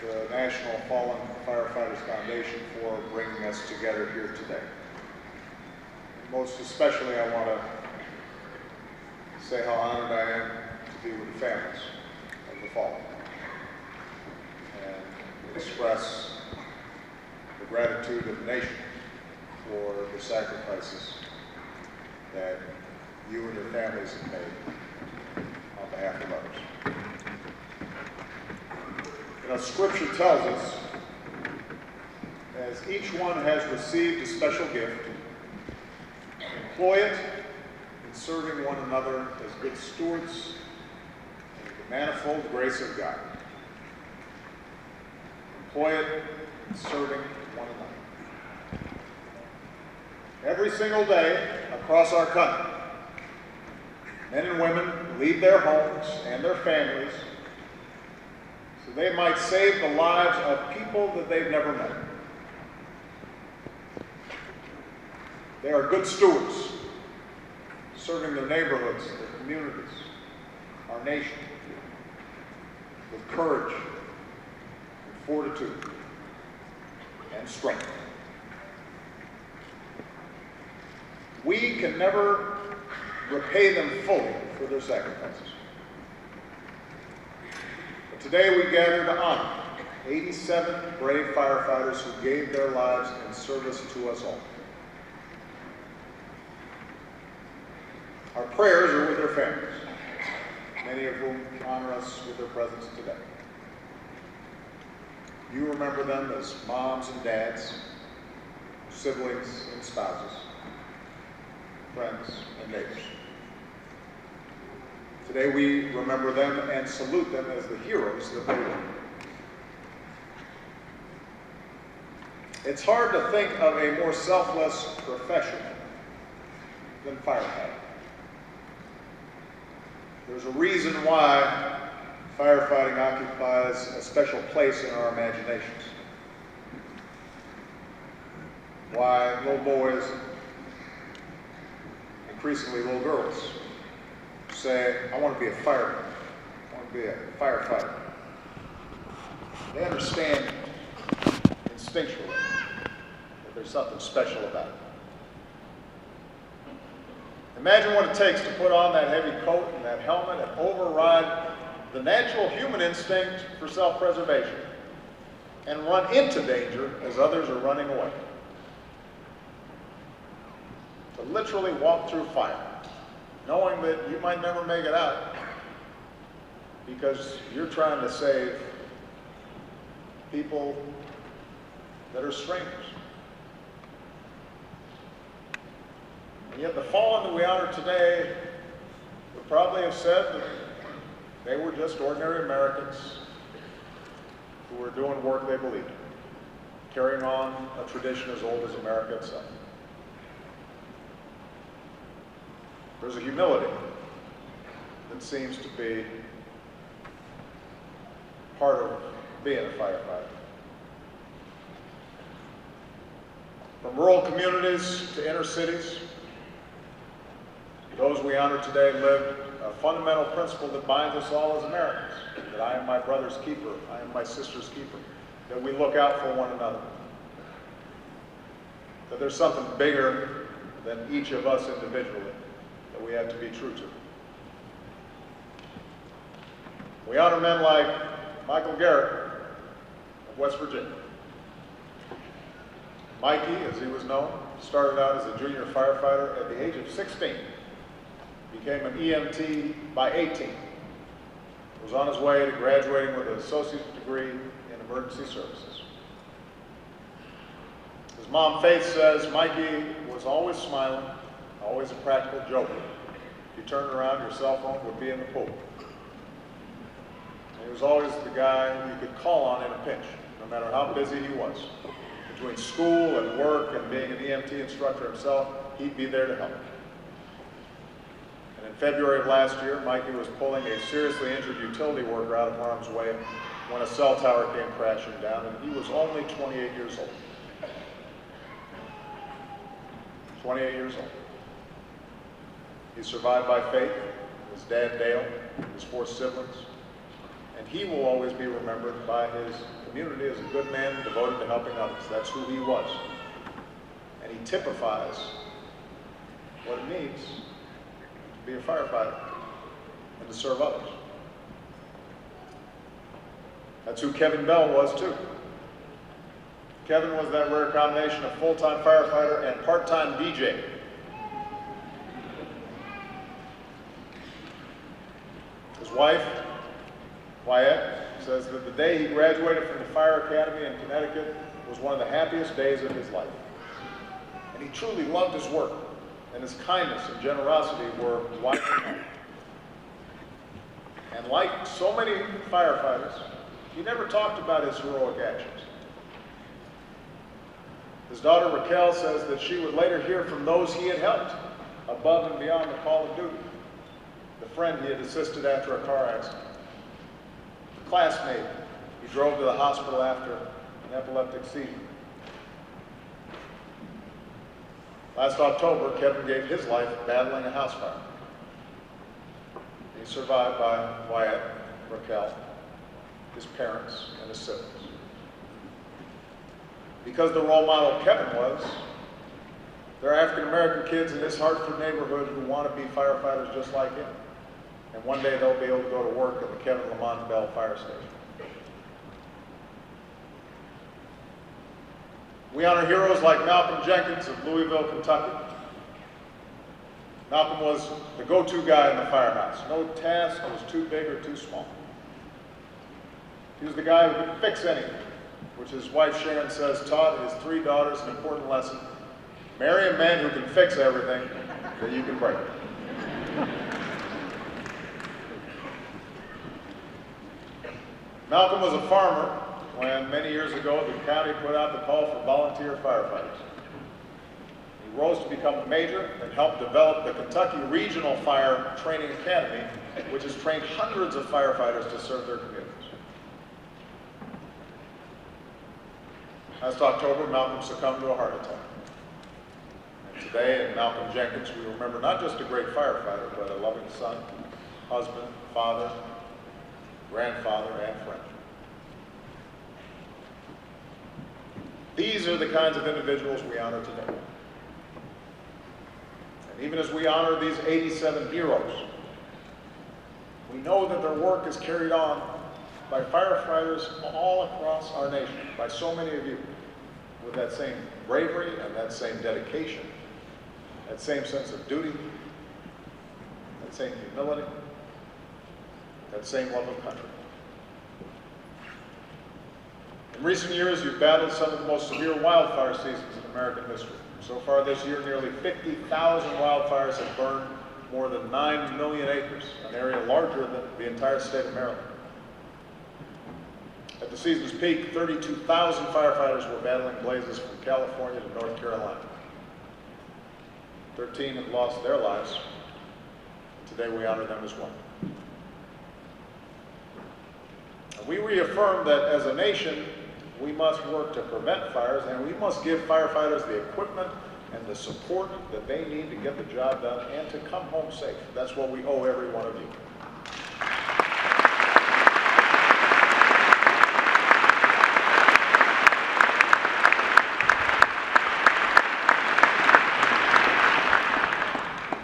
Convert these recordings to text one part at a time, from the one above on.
the National Fallen Firefighters Foundation for bringing us together here today. Most especially, I want to say how honored I am to be with the families of the fallen and express the gratitude of the nation for the sacrifices that you and your families have made on behalf of others. You know, Scripture tells us, as each one has received a special gift, employ it in serving one another as good stewards of the manifold grace of God. Employ it in serving one another. Every single day across our country, men and women leave their homes and their families so they might save the lives of people that they've never met. They are good stewards, serving their neighborhoods, their communities, our nation, with courage, and fortitude, and strength. We can never repay them fully for their sacrifices. But today we gather to honor 87 brave firefighters who gave their lives in service to us all. Our prayers are with their families, many of whom honor us with their presence today. You remember them as moms and dads, siblings and spouses, friends and neighbors. Today we remember them and salute them as the heroes that they were. It's hard to think of a more selfless profession than firefighting. There's a reason why firefighting occupies a special place in our imaginations. Why little boys, increasingly little girls, say, I want to be a fireman, I want to be a firefighter. They understand instinctually that there's something special about it. Imagine what it takes to put on that heavy coat and that helmet and override the natural human instinct for self-preservation and run into danger as others are running away. To literally walk through fire, knowing that you might never make it out because you're trying to save people that are strangers. And yet the fallen that we honor today would probably have said that they were just ordinary Americans who were doing work they believed in, carrying on a tradition as old as America itself. There's a humility that seems to be part of being a firefighter. From rural communities to inner cities, those we honor today lived a fundamental principle that binds us all as Americans, that I am my brother's keeper, I am my sister's keeper, that we look out for one another, that there's something bigger than each of us individually that we have to be true to. We honor men like Michael Garrett of West Virginia. Mikey, as he was known, started out as a junior firefighter at the age of 16. Became an EMT by 18. Was on his way to graduating with an associate's degree in emergency services. His mom, Faith, says Mikey was always smiling, always a practical joker. If you turned around, your cell phone would be in the pool. And he was always the guy you could call on in a pinch, no matter how busy he was. Between school and work and being an EMT instructor himself, he'd be there to help. And in February of last year, Mikey was pulling a seriously injured utility worker out of harm's way when a cell tower came crashing down, and he was only 28 years old. 28 years old. He's survived by faith, his dad Dale, his 4 siblings, And he will always be remembered by his community as a good man devoted to helping others. That's who he was. And he typifies what it means to be a firefighter and to serve others. That's who Kevin Bell was too. Kevin was that rare combination of full-time firefighter and part-time DJ. His wife, Wyatt, says that the day he graduated from the Fire Academy in Connecticut was one of the happiest days of his life. And he truly loved his work, and his kindness and generosity were widely known. And like so many firefighters, he never talked about his heroic actions. His daughter Raquel says that she would later hear from those he had helped above and beyond the call of duty. The friend he had assisted after a car accident. The classmate he drove to the hospital after an epileptic seizure. Last October, Kevin gave his life battling a house fire. He's survived by Wyatt, Raquel, his parents, and his siblings. Because the role model Kevin was, there are African-American kids in this Hartford neighborhood who want to be firefighters just like him. And one day they'll be able to go to work at the Kevin Lamont Bell Fire Station. We honor heroes like Malcolm Jenkins of Louisville, Kentucky. Malcolm was the go-to guy in the firehouse. No task was too big or too small. He was the guy who could fix anything, which his wife Sharon says taught his 3 daughters an important lesson. Marry a man who can fix everything that you can break. Malcolm was a farmer when, many years ago, the county put out the call for volunteer firefighters. He rose to become a major and helped develop the Kentucky Regional Fire Training Academy, which has trained hundreds of firefighters to serve their communities. Last October, Malcolm succumbed to a heart attack. And today, in Malcolm Jenkins, we remember not just a great firefighter, but a loving son, husband, father, grandfather, and friend. These are the kinds of individuals we honor today. And even as we honor these 87 heroes, we know that their work is carried on by firefighters all across our nation, by so many of you, with that same bravery and that same dedication, that same sense of duty, that same humility, that same love of country. In recent years, you've battled some of the most severe wildfire seasons in American history. So far this year, nearly 50,000 wildfires have burned more than 9 million acres, an area larger than the entire state of Maryland. At the season's peak, 32,000 firefighters were battling blazes from California to North Carolina. 13 have lost their lives. Today we honor them as well. And we reaffirm that as a nation, we must work to prevent fires, and we must give firefighters the equipment and the support that they need to get the job done and to come home safe. That's what we owe every one of you.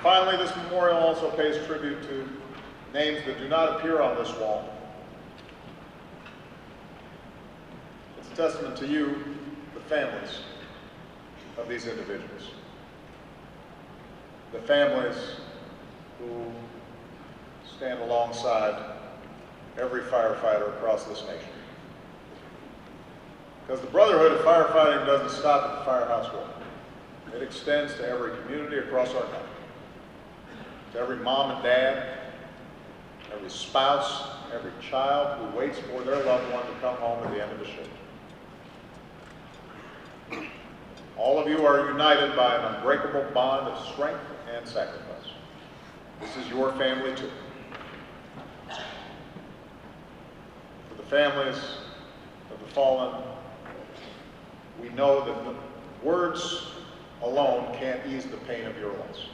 Finally, this memorial also pays tribute to names that do not appear on this wall. It's a testament to you, the families of these individuals. The families who stand alongside every firefighter across this nation. Because the brotherhood of firefighting doesn't stop at the firehouse wall. It extends to every community across our country. To every mom and dad, every spouse, every child who waits for their loved one to come home at the end of the shift. All of you are united by an unbreakable bond of strength and sacrifice. This is your family too. For the families of the fallen, we know that the words alone can't ease the pain of your loss.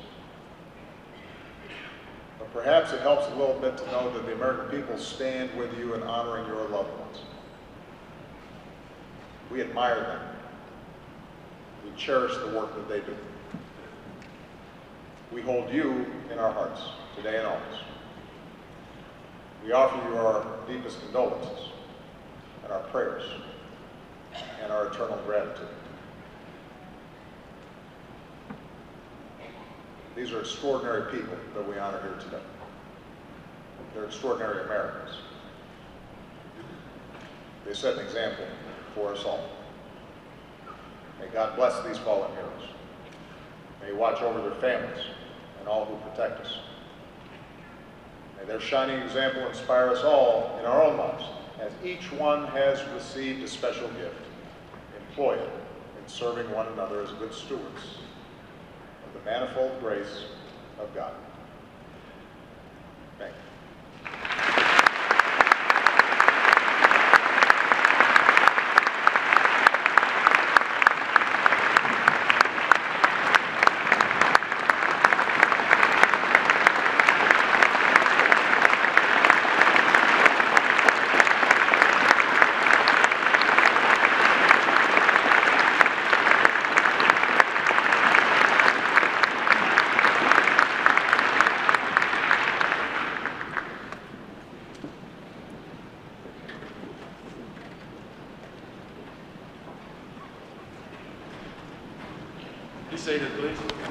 But perhaps it helps a little bit to know that the American people stand with you in honoring your loved ones. We admire them. We cherish the work that they do. We hold you in our hearts, today and always. We offer you our deepest condolences and our prayers and our eternal gratitude. These are extraordinary people that we honor here today. They're extraordinary Americans. They set an example for us all. May God bless these fallen heroes. May He watch over their families and all who protect us. May their shining example inspire us all in our own lives, as each one has received a special gift. Employ it in serving one another as good stewards of the manifold grace of God. Thank you. Be seated, please.